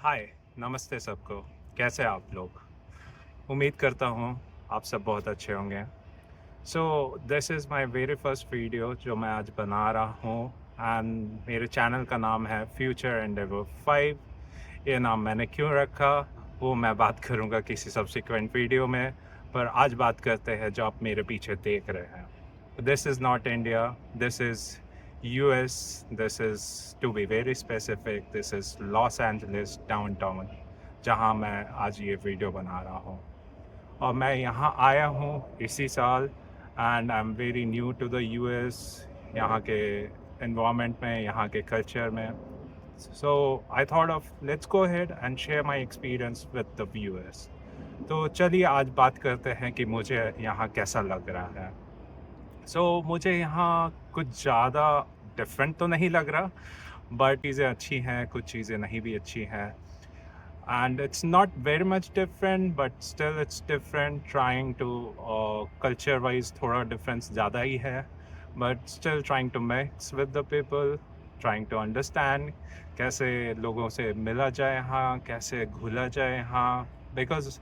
हाय, नमस्ते सबको। कैसे हैं आप लोग? उम्मीद करता हूँ आप सब बहुत अच्छे होंगे। So this is my very first video जो मैं आज बना रहा हूँ एंड मेरे चैनल का नाम है फ्यूचर एंडेवर 5। ये नाम मैंने क्यों रखा वो मैं बात करूँगा किसी सब्सिक्वेंट वीडियो में, पर आज बात करते हैं जो आप मेरे पीछे देख रहे हैं। This is not India, this is US, this is to be very specific, this is Los Angeles downtown, जहाँ मैं आज ये वीडियो बना रहा हूँ। और मैं यहाँ आया हूँ इसी साल and I am very new to the US, यहाँ के एनवायरनमेंट में, यहाँ के कल्चर में। So I thought of let's go ahead and share my experience with the viewers. तो चलिए आज बात करते हैं कि मुझे यहाँ कैसा लग रहा है। मुझे यहाँ कुछ ज़्यादा डिफरेंट तो नहीं लग रहा, बट चीज़ें अच्छी हैं, कुछ चीज़ें नहीं भी अच्छी हैं। And it's not very much different, but still it's different. Trying to culture wise थोड़ा difference ज़्यादा ही है, but still trying to mix with the people, trying to understand कैसे लोगों से मिला जाए यहाँ, कैसे घुला जाए यहाँ, because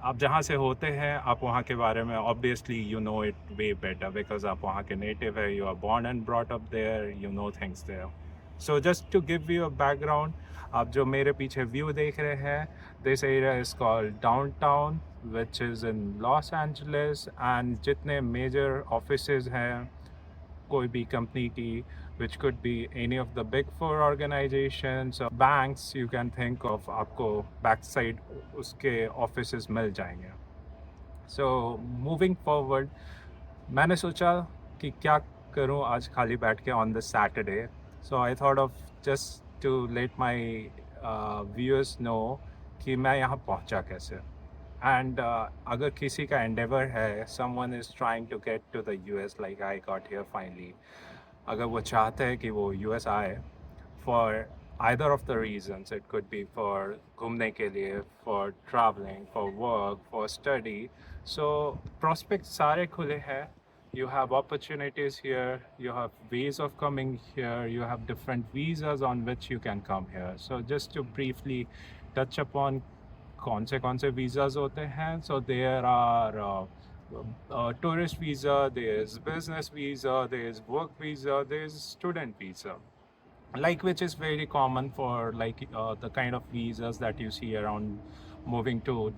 आप जहाँ से होते हैं आप वहाँ के बारे में obviously you know it way better because आप वहाँ के native है, you are born and brought up there, you know things there. So just to give you a background, आप जो मेरे पीछे व्यू देख रहे हैं, this area is called downtown, which is in Los Angeles, and जितने major offices हैं कोई भी कंपनी की, which could be any of the big four organizations or banks, you can think of, आपको back side उसके offices मिल जाएंगे. So moving forward, मैंने सोचा कि क्या करूं आज खाली बैठ के on the Saturday. So I thought of just to let my viewers know कि मैं यहाँ पहुँचा कैसे. And अगर किसी का endeavor है, someone is trying to get to the US like I got here finally. अगर वो चाहते हैं कि वो US आए for either of the reasons, it could be for घूमने के लिए, for traveling, for work, for study. So prospects सारे खुले हैं. You have opportunities here, you have ways of coming here, you have different visas on which you can come here. So just to briefly touch upon कौन से visas होते हैं. So there are tourist visa, there's business visa, there's work visa, there's student visa, like which is very common for like the kind of visas that you see around moving to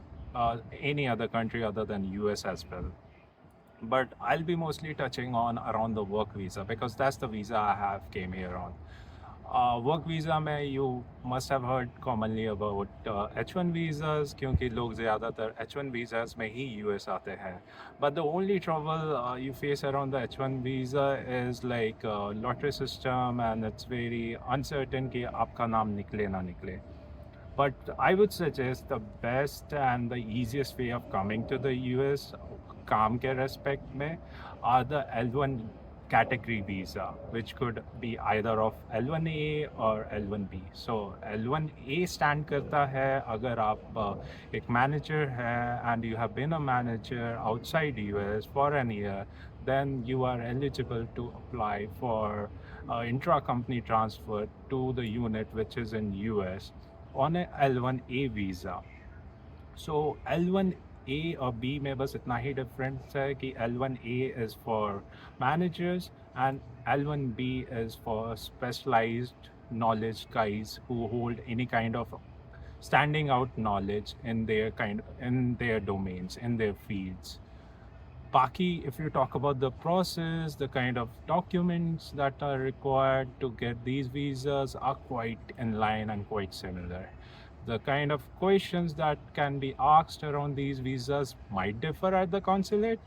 any other country other than US as well. But I'll be mostly touching on around the work visa because that's the visa I have came here on. Work visa में you must have heard commonly about H1 visas क्योंकि लोग ज़्यादातर H1 visas में ही US आते हैं. But the only trouble you face around the H1 visa is like lottery system, and it's very uncertain कि आपका नाम निकले ना निकले. But I would suggest the best and the easiest way of coming to the US काम के respect में are the L1 category visa, which could be either of L-1A or L-1B. So L-1A stand करता है अगर आप एक manager है and you have been a manager outside US for an year, then you are eligible to apply for intra-company transfer to the unit which is in US on a L-1A visa. So L-1A और B में बस इतना ही difference है कि L-1A is for managers and L-1B is for specialized knowledge guys who hold any kind of standing out knowledge in their domains, in their fields. Baki, if you talk about the process, the kind of documents that are required to get these visas are quite in line and quite similar. The kind of questions that can be asked around these visas might differ at the consulate,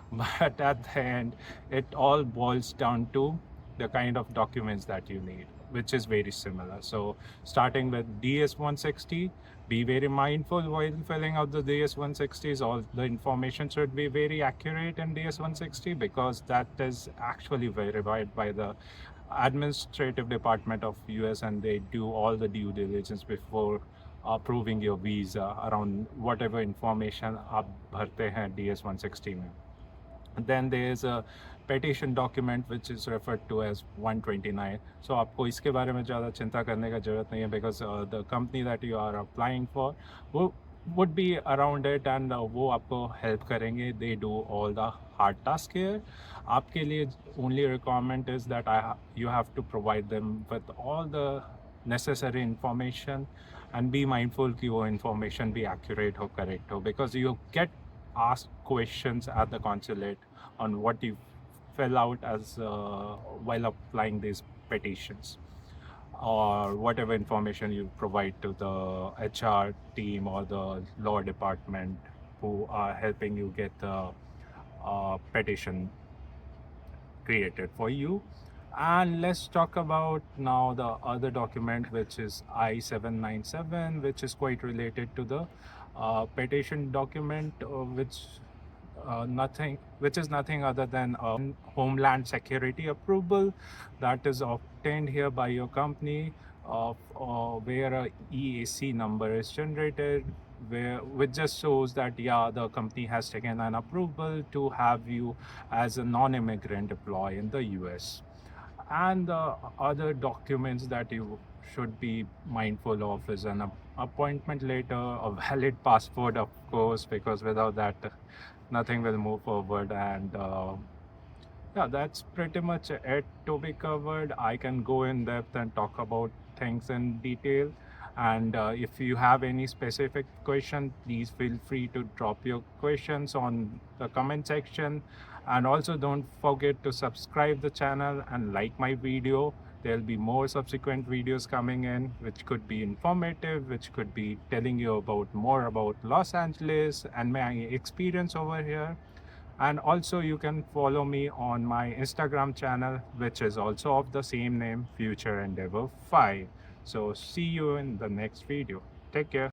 but at the end, it all boils down to the kind of documents that you need, which is very similar. So starting with DS-160, be very mindful while filling out the DS-160s. All the information should be very accurate in DS-160 because that is actually verified by the administrative department of US, and they do all the due diligence before approving your visa around whatever information आप भरते हैं DS-160 में. Then there is a petition document which is referred to as 129. So आपको इसके बारे में ज़्यादा चिंता करने का ज़रूरत नहीं है because the company that you are applying for वो would be around it and वो आपको help करेंगे. They do all the hard task here. आपके लिए only requirement is that you have to provide them with all the necessary information and be mindful कि वो information भी accurate हो, correct हो, because you get asked questions at the consulate on what you fill out as while applying these petitions or whatever information you provide to the HR team or the law department who are helping you get the petition created for you. And let's talk about now the other document, which is I-797, which is quite related to the petition document, which is nothing other than Homeland Security approval that is obtained here by your company, where a EAC number is generated, which just shows that the company has taken an approval to have you as a non-immigrant employee in the US. And the other documents that you should be mindful of is an appointment letter, a valid passport, of course, because without that nothing will move forward. And that's pretty much it to be covered. I can go in depth and talk about things in detail, and if you have any specific question, please feel free to drop your questions on the comment section. And also don't forget to subscribe the channel and like my video. There'll be more subsequent videos coming in which could be informative, which could be telling you about more about Los Angeles and my experience over here. And also you can follow me on my Instagram channel, which is also of the same name, Future Endeavor 5. So see you in the next video. Take care.